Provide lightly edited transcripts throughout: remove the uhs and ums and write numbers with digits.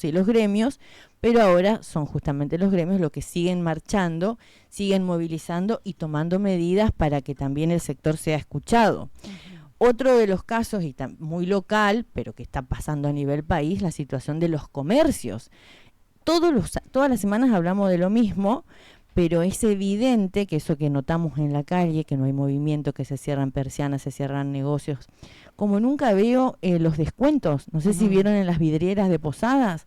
y los gremios, pero ahora son justamente los gremios los que siguen marchando, siguen movilizando y tomando medidas para que también el sector sea escuchado. Otro de los casos, y muy local, pero que está pasando a nivel país, la situación de los comercios. Todas las semanas hablamos de lo mismo, pero es evidente que eso que notamos en la calle, que no hay movimiento, que se cierran persianas, se cierran negocios. Como nunca veo los descuentos, no sé si vieron en las vidrieras de Posadas,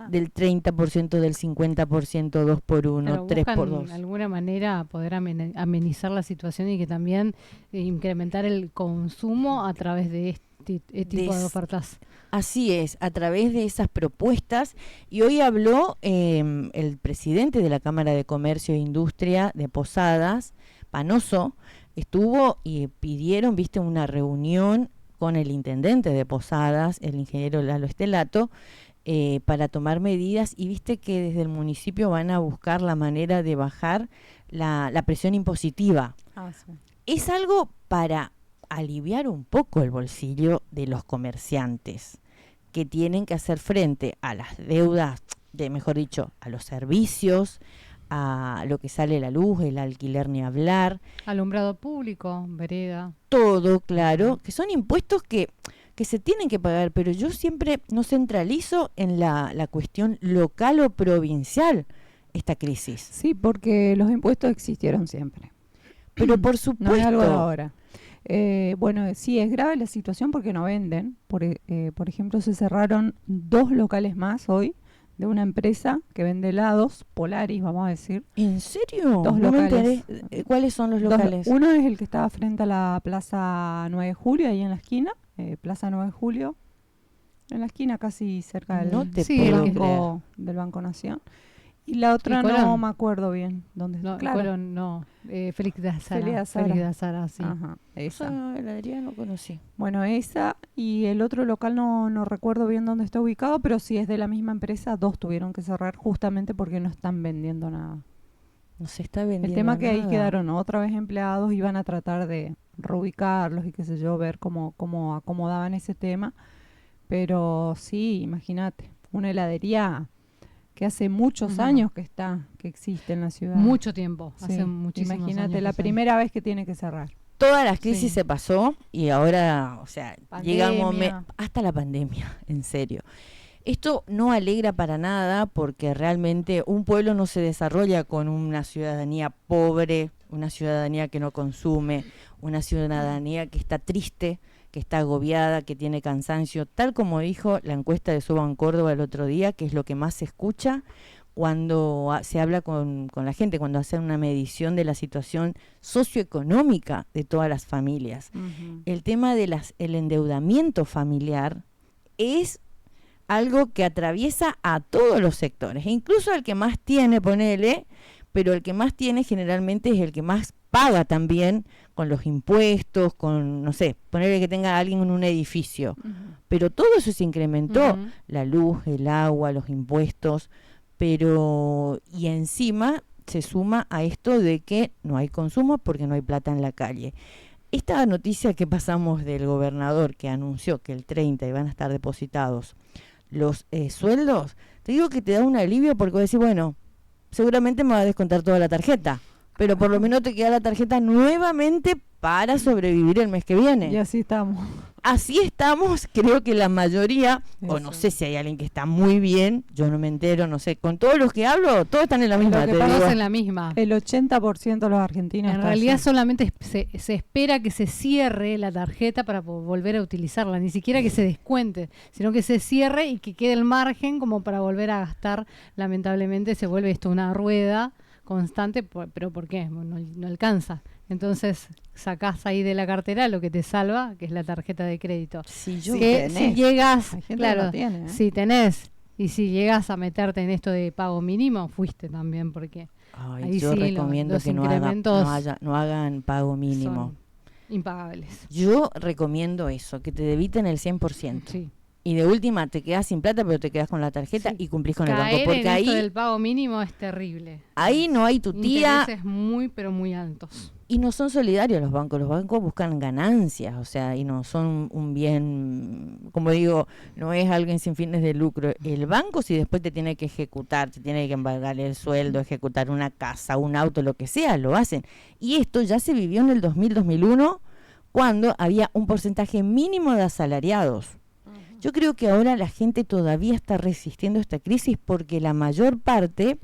del 30%, del 50%, 2 por 1, 3 por 2. De alguna manera poder amenizar la situación y que también incrementar el consumo a través de este tipo de ofertas. Así es, a través de esas propuestas. Y hoy habló el presidente de la Cámara de Comercio e Industria de Posadas, Panoso, estuvo y pidieron, una reunión con el intendente de Posadas, el ingeniero Lalo Estelato, para tomar medidas, y viste que desde el municipio van a buscar la manera de bajar la presión impositiva. Sí. Es algo para aliviar un poco el bolsillo de los comerciantes que tienen que hacer frente a las deudas, mejor dicho, a los servicios, a lo que sale la luz, el alquiler ni hablar. Alumbrado público, vereda. Todo, claro, que son impuestos que se tienen que pagar, pero yo siempre no centralizo en la cuestión local o provincial esta crisis. Sí, porque los impuestos existieron siempre. Pero por supuesto. No es algo de ahora. Bueno, sí, es grave la situación porque no venden. Por ejemplo, se cerraron 2 locales más hoy de una empresa que vende helados, Polaris, vamos a decir. ¿En serio? 2 no locales. Me enteré. ¿Cuáles son los locales? Uno es el que estaba frente a la Plaza 9 de Julio, ahí en la esquina. Plaza 9 de Julio, en la esquina casi cerca del Banco Nación. Y la otra no me acuerdo bien dónde está. Claro. Félix de Azara, sí. Ajá, esa. Heladería no conocí. Bueno, esa, y el otro local no recuerdo bien dónde está ubicado, pero sí es de la misma empresa. 2 tuvieron que cerrar justamente porque no están vendiendo nada. No se está vendiendo El tema que nada. ahí quedaron otra vez empleados, iban a tratar de reubicarlos y qué sé yo, ver cómo acomodaban ese tema. Pero sí, imagínate, una heladería que hace muchos años que existe en la ciudad. Mucho tiempo, sí, hace muchísimos años. Imagínate, la primera vez que tiene que cerrar. Todas las crisis se pasó y ahora, llegamos hasta la pandemia, en serio. Esto no alegra para nada porque realmente un pueblo no se desarrolla con una ciudadanía pobre, una ciudadanía que no consume, una ciudadanía que está triste, que está agobiada, que tiene cansancio, tal como dijo la encuesta de Suban Córdoba el otro día, que es lo que más se escucha cuando se habla con la gente, cuando hacen una medición de la situación socioeconómica de todas las familias. El tema de el endeudamiento familiar es algo que atraviesa a todos los sectores, incluso al que más tiene, ponele, pero el que más tiene generalmente es el que más paga también con los impuestos, con, no sé, ponerle que tenga alguien en un edificio. Pero todo eso se incrementó, la luz, el agua, los impuestos, y encima se suma a esto de que no hay consumo porque no hay plata en la calle. Esta noticia que pasamos del gobernador que anunció que el 30 iban a estar depositados los sueldos, te digo que te da un alivio porque vos decís, bueno, seguramente me va a descontar toda la tarjeta, pero por lo menos te queda la tarjeta nuevamente para sobrevivir el mes que viene. Y así estamos. Así estamos, creo que la mayoría, Eso. o no sé si hay alguien que está muy bien, yo no me entero, no sé, con todos los que hablo, todos están en la misma. Todos en la misma. El 80% de los argentinos. En realidad solamente se espera que se cierre la tarjeta para volver a utilizarla, ni siquiera que se descuente, sino que se cierre y que quede el margen como para volver a gastar. Lamentablemente se vuelve esto una rueda constante, pero ¿por qué? No alcanza. Entonces sacás ahí de la cartera lo que te salva, que es la tarjeta de crédito. Si llegas, claro, no tiene, si tenés, y si llegas a meterte en esto de pago mínimo, fuiste también, porque ahí yo recomiendo que no hagan pago mínimo. Impagables. Yo recomiendo eso, que te debiten el 100%. Sí. Y de última te quedas sin plata, pero te quedas con la tarjeta y cumplís con el banco. Porque en ahí esto del pago mínimo es terrible. Ahí no hay tutía. Intereses muy, pero muy altos. Y no son solidarios los bancos buscan ganancias, o sea, y no son un bien, como digo, no es alguien sin fines de lucro. El banco, si después te tiene que ejecutar, te tiene que embargar el sueldo, ejecutar una casa, un auto, lo que sea, lo hacen. Y esto ya se vivió en el 2000-2001, cuando había un porcentaje mínimo de asalariados. Yo creo que ahora la gente todavía está resistiendo esta crisis porque la mayor parte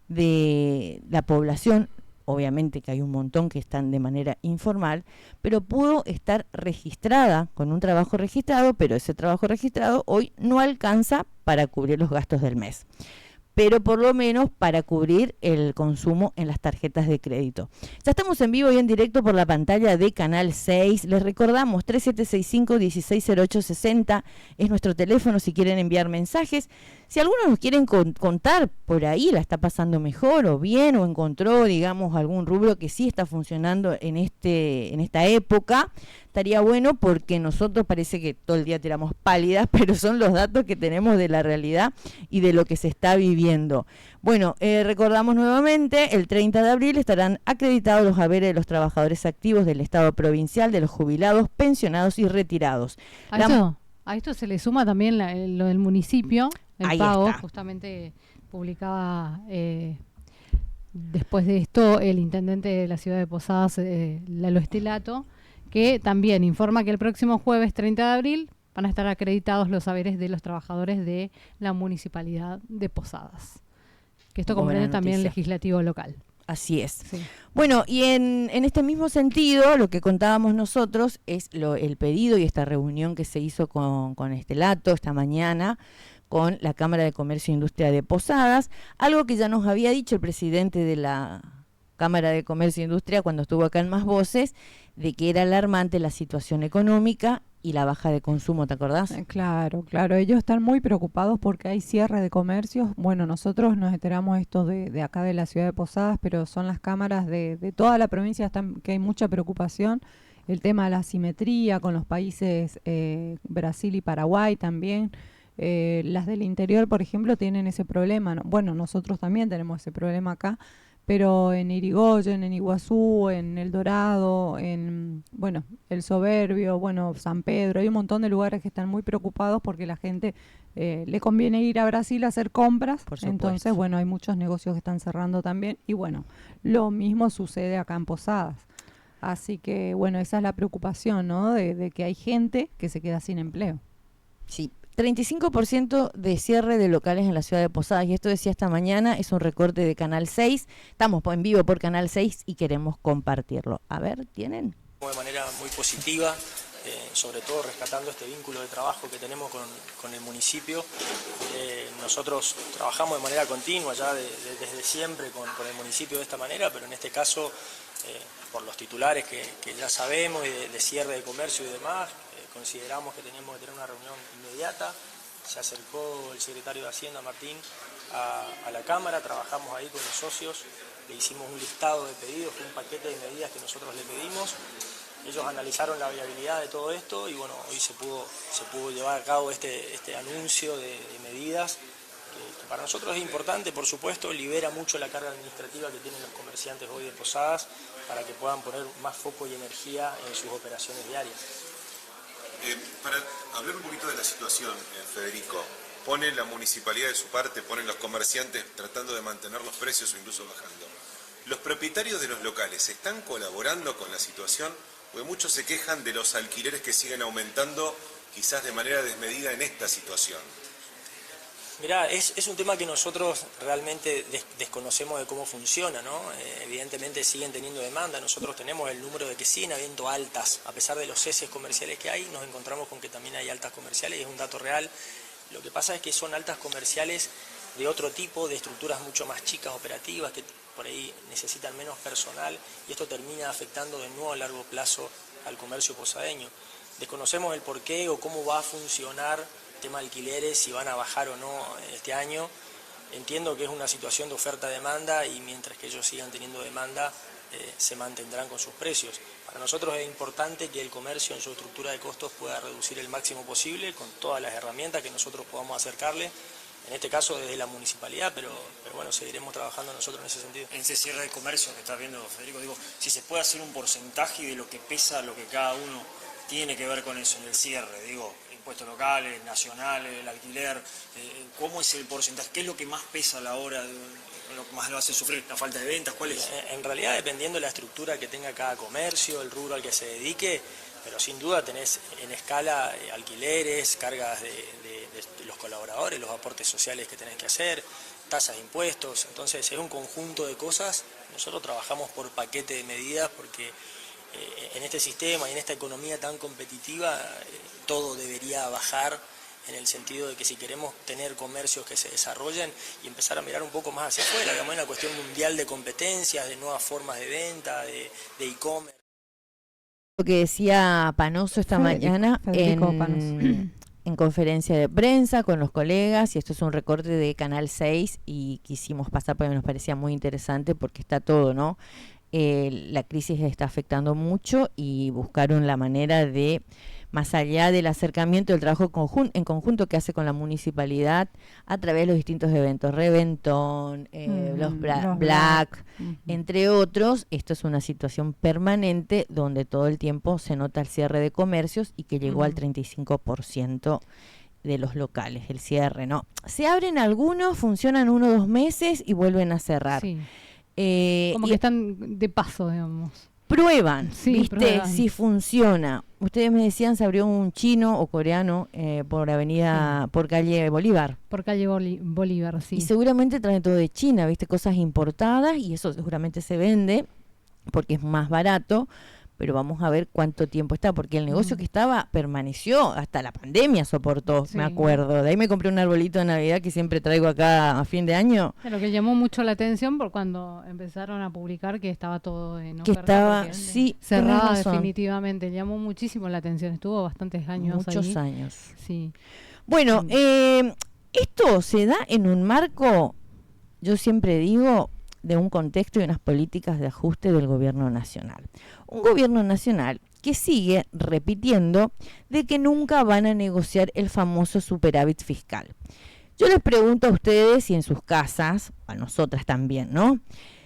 de la población, obviamente que hay un montón que están de manera informal, pero pudo estar registrada con un trabajo registrado, pero ese trabajo registrado hoy no alcanza para cubrir los gastos del mes, pero por lo menos para cubrir el consumo en las tarjetas de crédito. Ya estamos en vivo y en directo por la pantalla de Canal 6. Les recordamos, 3765-160860 es nuestro teléfono si quieren enviar mensajes. Si algunos nos quieren contar por ahí, la está pasando mejor o bien, o encontró, digamos, algún rubro que sí está funcionando en esta época, estaría bueno porque nosotros parece que todo el día tiramos pálidas, pero son los datos que tenemos de la realidad y de lo que se está viviendo. Bueno, recordamos nuevamente, el 30 de abril estarán acreditados los haberes de los trabajadores activos del Estado provincial, de los jubilados, pensionados y retirados. A esto se le suma también lo del municipio, el ahí pago, está. Justamente publicaba después de esto el intendente de la ciudad de Posadas, Lalo Estelato, que también informa que el próximo jueves 30 de abril van a estar acreditados los haberes de los trabajadores de la municipalidad de Posadas. Que esto comprende también el legislativo local. Así es. Sí. Bueno, y en este mismo sentido, lo que contábamos nosotros es el pedido y esta reunión que se hizo con Estelato esta mañana, con la Cámara de Comercio e Industria de Posadas, algo que ya nos había dicho el presidente de la Cámara de Comercio e Industria cuando estuvo acá en Más Voces, de que era alarmante la situación económica y la baja de consumo, ¿te acordás? Claro, ellos están muy preocupados porque hay cierre de comercios. Bueno, nosotros nos enteramos esto de acá de la ciudad de Posadas, pero son las cámaras de toda la provincia que hay mucha preocupación. El tema de la asimetría con los países Brasil y Paraguay también. Las del interior, por ejemplo, tienen ese problema. Bueno, nosotros también tenemos ese problema acá, pero en Irigoyen, en Iguazú, en El Dorado, en El Soberbio, San Pedro, hay un montón de lugares que están muy preocupados porque la gente le conviene ir a Brasil a hacer compras. Entonces, hay muchos negocios que están cerrando también y lo mismo sucede acá en Posadas. Así que, esa es la preocupación, ¿no? De que hay gente que se queda sin empleo. Sí. 35% de cierre de locales en la ciudad de Posadas, y esto decía esta mañana, es un recorte de Canal 6. Estamos en vivo por Canal 6 y queremos compartirlo. A ver, ¿tienen? De manera muy positiva, sobre todo rescatando este vínculo de trabajo que tenemos con el municipio. Nosotros trabajamos de manera continua ya desde siempre con el municipio de esta manera, pero en este caso, por los titulares que ya sabemos y de cierre de comercio y demás, consideramos que teníamos que tener una reunión inmediata. Se acercó el secretario de Hacienda, Martín, a la Cámara, trabajamos ahí con los socios, le hicimos un listado de pedidos, un paquete de medidas que nosotros le pedimos. Ellos analizaron la viabilidad de todo esto y hoy se pudo llevar a cabo este anuncio de medidas que para nosotros es importante, por supuesto, libera mucho la carga administrativa que tienen los comerciantes hoy de Posadas para que puedan poner más foco y energía en sus operaciones diarias. Para hablar un poquito de la situación, Federico, ¿pone la municipalidad de su parte, ponen los comerciantes tratando de mantener los precios o incluso bajando? ¿Los propietarios de los locales están colaborando con la situación? Porque muchos se quejan de los alquileres que siguen aumentando quizás de manera desmedida en esta situación. Mirá, es un tema que nosotros realmente desconocemos de cómo funciona, ¿no? Evidentemente siguen teniendo demanda, nosotros tenemos el número de que siguen habiendo altas, a pesar de los ceses comerciales que hay, nos encontramos con que también hay altas comerciales y es un dato real. Lo que pasa es que son altas comerciales de otro tipo, de estructuras mucho más chicas, operativas, que por ahí necesitan menos personal y esto termina afectando de nuevo a largo plazo al comercio posadeño. Desconocemos el porqué o cómo va a funcionar tema de alquileres, si van a bajar o no este año. Entiendo que es una situación de oferta-demanda y mientras que ellos sigan teniendo demanda, se mantendrán con sus precios. Para nosotros es importante que el comercio en su estructura de costos pueda reducir el máximo posible con todas las herramientas que nosotros podamos acercarle, en este caso desde la municipalidad, pero bueno, seguiremos trabajando nosotros en ese sentido. En ese cierre de comercio que estás viendo, Federico, digo, si se puede hacer un porcentaje de lo que pesa, lo que cada uno tiene que ver con eso en el cierre, digo, impuestos locales, nacionales, el alquiler, ¿cómo es el porcentaje? ¿Qué es lo que más pesa a la hora de lo que más lo hace sufrir? ¿La falta de ventas? ¿Cuál es? En realidad, dependiendo de la estructura que tenga cada comercio, el rubro al que se dedique, pero sin duda tenés en escala alquileres, cargas de los colaboradores, los aportes sociales que tenés que hacer, tasas de impuestos. Entonces es un conjunto de cosas. Nosotros trabajamos por paquete de medidas porque en este sistema y en esta economía tan competitiva todo debería bajar, en el sentido de que si queremos tener comercios que se desarrollen y empezar a mirar un poco más hacia afuera, digamos, hay una cuestión mundial de competencias, de nuevas formas de venta, de e-commerce. Lo que decía Panoso esta mañana en conferencia de prensa con los colegas, y esto es un recorte de Canal 6 y quisimos pasar porque nos parecía muy interesante porque está todo, ¿no? La crisis está afectando mucho y buscaron la manera de, más allá del acercamiento del trabajo en conjunto que hace con la municipalidad a través de los distintos eventos, Reventón, los Black, entre otros. Esto es una situación permanente donde todo el tiempo se nota el cierre de comercios y que llegó al 35% de los locales, el cierre, ¿no? Se abren algunos, funcionan 1 o 2 meses y vuelven a cerrar. Sí. Como que están de paso, digamos. Prueban, sí, ¿viste? Prueban. Si funciona. Ustedes me decían, se abrió un chino o coreano por avenida, por calle Bolívar. Por calle Bolívar, sí. Y seguramente traen todo de China, ¿viste? Cosas importadas, y eso seguramente se vende porque es más barato, pero vamos a ver cuánto tiempo está, porque el negocio que estaba permaneció, hasta la pandemia soportó, me acuerdo. De ahí me compré un arbolito de Navidad que siempre traigo acá a fin de año. Lo que llamó mucho la atención por cuando empezaron a publicar que estaba todo en oferta. Que estaba, sí, cerrada definitivamente. Llamó muchísimo la atención, estuvo bastantes años Muchos ahí. años. Sí. Bueno, esto se da en un marco, yo siempre digo, de un contexto y unas políticas de ajuste del gobierno nacional. Un gobierno nacional que sigue repitiendo de que nunca van a negociar el famoso superávit fiscal. Yo les pregunto a ustedes y en sus casas, a nosotras también, ¿no?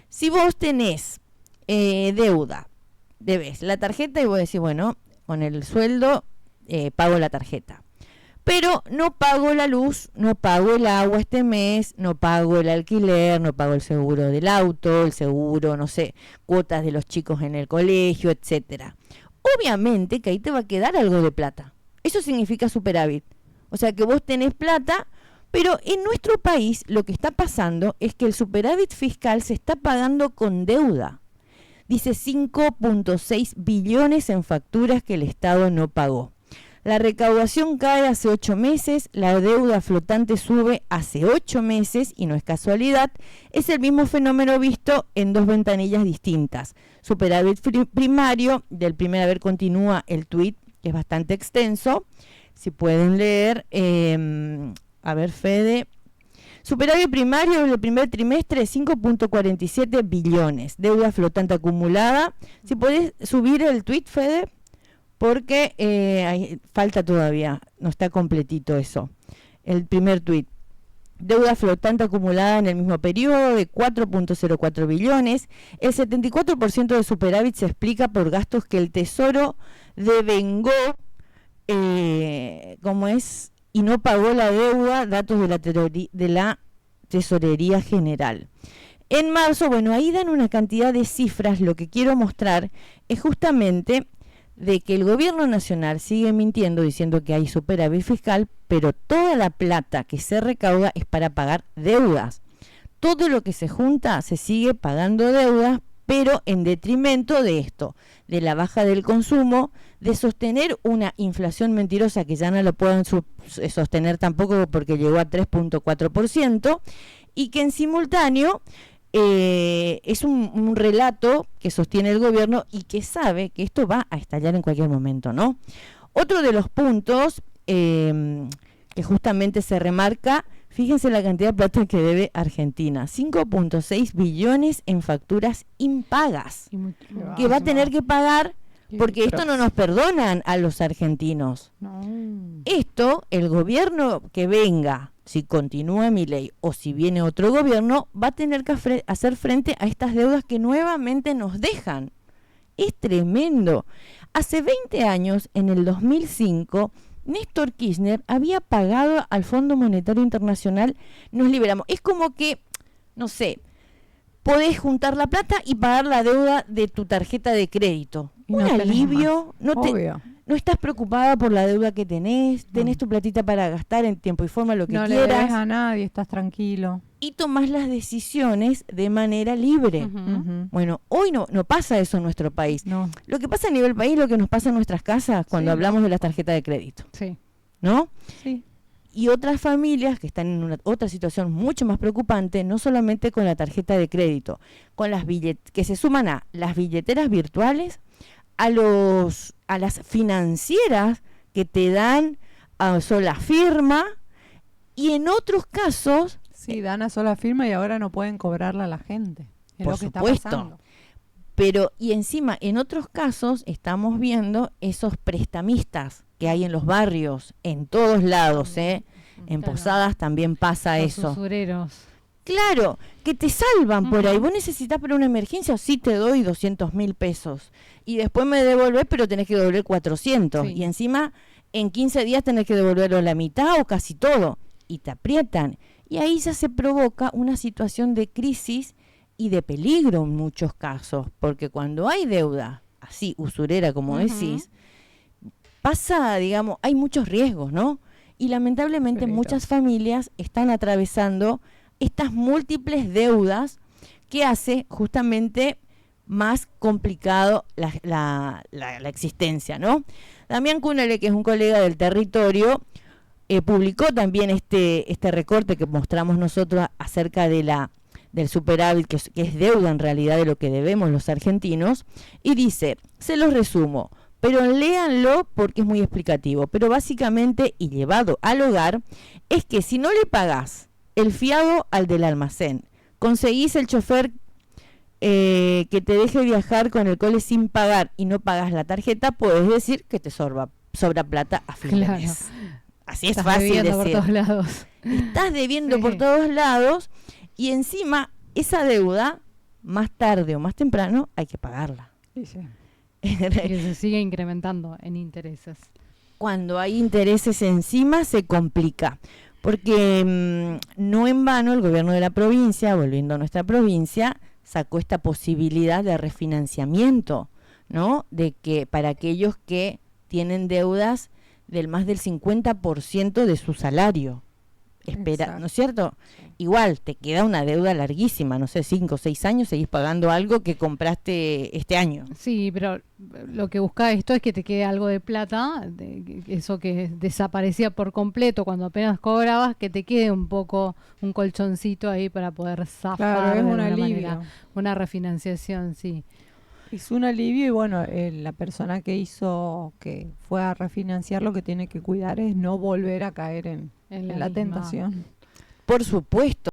Si vos tenés deuda, debes la tarjeta y vos decís, bueno, con el sueldo pago la tarjeta. Pero no pago la luz, no pago el agua este mes, no pago el alquiler, no pago el seguro del auto, el seguro, no sé, cuotas de los chicos en el colegio, etcétera. Obviamente que ahí te va a quedar algo de plata. Eso significa superávit. O sea que vos tenés plata, pero en nuestro país lo que está pasando es que el superávit fiscal se está pagando con deuda. Dice 5.6 billones en facturas que el Estado no pagó. La recaudación cae hace 8 meses, la deuda flotante sube hace 8 meses y no es casualidad, es el mismo fenómeno visto en 2 ventanillas distintas. Superávit primario, del primer haber continúa el tuit, que es bastante extenso, si pueden leer, a ver Fede, superávit primario del primer trimestre, 5.47 billones, deuda flotante acumulada, si podés subir el tuit Fede, porque falta todavía, no está completito eso. El primer tuit. Deuda flotante acumulada en el mismo periodo de 4.04 billones. El 74% de superávit se explica por gastos que el Tesoro devengó, y no pagó la deuda, datos de la Tesorería General. En marzo, bueno, ahí dan una cantidad de cifras. Lo que quiero mostrar es justamente de que el gobierno nacional sigue mintiendo diciendo que hay superávit fiscal, pero toda la plata que se recauda es para pagar deudas. Todo lo que se junta se sigue pagando deudas, pero en detrimento de esto, de la baja del consumo, de sostener una inflación mentirosa que ya no lo pueden sostener tampoco porque llegó a 3.4%, y que en simultáneo es un relato que sostiene el gobierno y que sabe que esto va a estallar en cualquier momento, ¿no? Otro de los puntos que justamente se remarca, Fíjense la cantidad de plata que debe Argentina, 5.6 billones en facturas impagas, que va a tener que pagar, porque esto no nos perdonan a los argentinos. No. Esto, el gobierno que venga, si continúa Milei o si viene otro gobierno, va a tener que hacer frente a estas deudas que nuevamente nos dejan. Es tremendo. Hace 20 años, en el 2005, Néstor Kirchner había pagado al Fondo Monetario Internacional, nos liberamos. Es como que, no sé, podés juntar la plata y pagar la deuda de tu tarjeta de crédito. Un alivio, no estás preocupada por la deuda que tenés tu platita para gastar en tiempo y forma lo que quieras. No le debes a nadie, estás tranquilo. Y tomás las decisiones de manera libre. Bueno, hoy no pasa eso en nuestro país. No. Lo que pasa a nivel país, lo que nos pasa en nuestras casas cuando hablamos de las tarjetas de crédito. Sí. ¿No? Sí. Y otras familias que están en otra situación mucho más preocupante, no solamente con la tarjeta de crédito, con las que se suman a las billeteras virtuales, a las financieras que te dan a sola firma, y en otros casos... Sí, dan a sola firma y ahora no pueden cobrarla a la gente. Es por lo que supuesto. está pasando. Pero, y encima, en otros casos, estamos viendo esos prestamistas que hay en los barrios, en todos lados, En Posadas también pasa Los eso. usureros. Claro, que te salvan por ahí. Vos necesitas para una emergencia, sí te doy 200.000 pesos. Y después me devolvés, pero tenés que devolver 400. Sí. Y encima, en 15 días tenés que devolverlo la mitad o casi todo. Y te aprietan. Y ahí ya se provoca una situación de crisis y de peligro en muchos casos. Porque cuando hay deuda, así, usurera como decís, pasa, digamos, hay muchos riesgos, ¿no? Y lamentablemente muchas familias están atravesando estas múltiples deudas que hace justamente más complicado la existencia, ¿no? Damián Cunele, que es un colega del territorio, publicó también este recorte que mostramos nosotros acerca de del superávit, que es deuda en realidad de lo que debemos los argentinos, y dice, se los resumo, pero léanlo porque es muy explicativo, pero básicamente, y llevado al hogar, es que si no le pagás el fiado al del almacén, conseguís el chofer que te deje viajar con el cole sin pagar y no pagas la tarjeta, puedes decir que te sobra plata a fin de mes. Así es fácil decir. Por todos lados. Estás debiendo por todos lados y encima esa deuda, más tarde o más temprano, hay que pagarla. Sí, sí. Y que se sigue incrementando en intereses. Cuando hay intereses encima se complica. Porque no en vano el gobierno de la provincia, volviendo a nuestra provincia, sacó esta posibilidad de refinanciamiento, ¿no? De que para aquellos que tienen deudas del más del 50% de su salario. Espera, ¿no es cierto? Sí. Igual, te queda una deuda larguísima, no sé, 5 o 6 años seguís pagando algo que compraste este año. Sí, pero lo que busca esto es que te quede algo de plata, eso que desaparecía por completo cuando apenas cobrabas, que te quede un poco, un colchoncito ahí para poder zafar. Claro, es un alivio. Manera, una refinanciación, sí. Es un alivio y bueno, la persona que fue a refinanciar, lo que tiene que cuidar es no volver a caer en la tentación. Por supuesto.